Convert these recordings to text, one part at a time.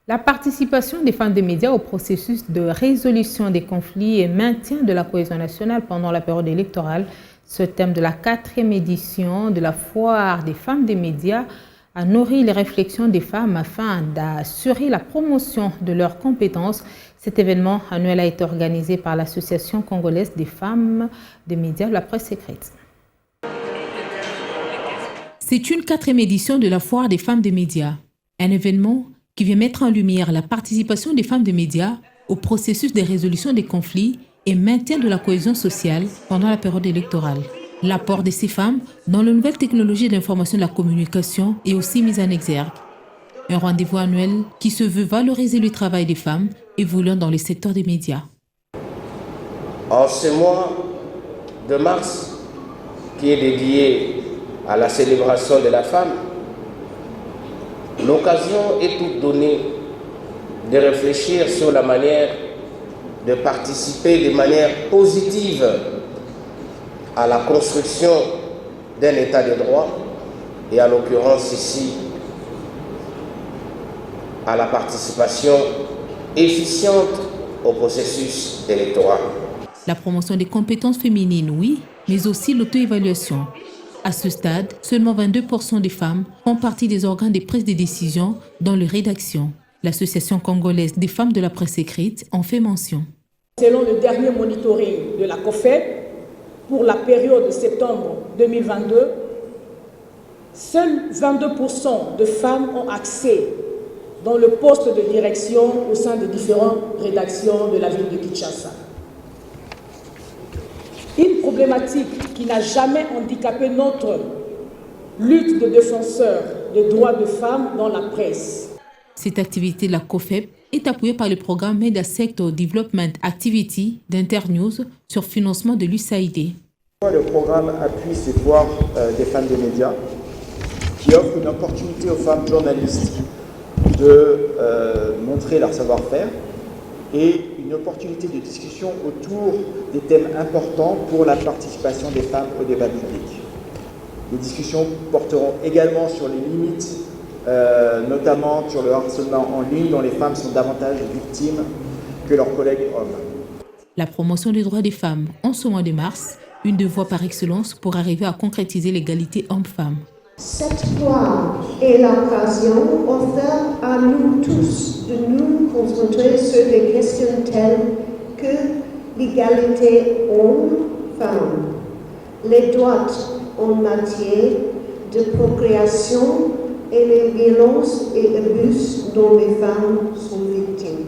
La participation des femmes des médias au processus de résolution des conflits et maintien de la cohésion nationale pendant la période électorale, ce thème de la 4e édition de la Foire des femmes des médias a nourri les réflexions des femmes afin d'assurer la promotion de leurs compétences. Cet événement annuel a été organisé par l'Association congolaise des femmes des médias de la presse écrite. C'est une 4e édition de la Foire des femmes des médias, un événement qui vient mettre en lumière la participation des femmes des médias au processus de résolution des conflits et maintien de la cohésion sociale pendant la période électorale. L'apport de ces femmes dans les nouvelles technologies d'information et de la communication est aussi mis en exergue. Un rendez-vous annuel qui se veut valoriser le travail des femmes évoluant dans le secteur des médias. En ce mois de mars, qui est dédié à la célébration de la femme, l'occasion est toute donnée de réfléchir sur la manière de participer de manière positive à la construction d'un état de droit et en l'occurrence ici à la participation efficiente au processus électoral. La promotion des compétences féminines, oui, mais aussi l'auto-évaluation. À ce stade, seulement 22% des femmes font partie des organes de prise de décision dans les rédactions. L'Association congolaise des femmes de la presse écrite en fait mention. Selon le dernier monitoring de la COFED, pour la période de septembre 2022, seuls 22% de femmes ont accès dans le poste de direction au sein des différentes rédactions de la ville de Kinshasa. Une problématique qui n'a jamais handicapé notre lutte de défenseurs des droits de femmes dans la presse. Cette activité de la COFEP est appuyée par le programme Media Sector Development Activity d'Internews sur financement de l'USAID. Le programme appuie ces foires des femmes des médias qui offrent une opportunité aux femmes journalistes de montrer leur savoir-faire et une opportunité de discussion autour des thèmes importants pour la participation des femmes au débat public. Les discussions porteront également sur les limites, notamment sur le harcèlement en ligne dont les femmes sont davantage victimes que leurs collègues hommes. La promotion des droits des femmes en ce mois de mars, une des voies par excellence pour arriver à concrétiser l'égalité homme-femme. Cette foire est l'occasion offerte à nous tous de nous concentrer sur des questions telles que l'égalité homme-femme, les droits en matière de procréation et les violences et abus dont les femmes sont victimes.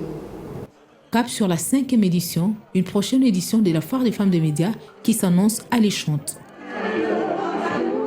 Cap sur la 5e édition, une prochaine édition de la Foire des femmes des médias qui s'annonce alléchante.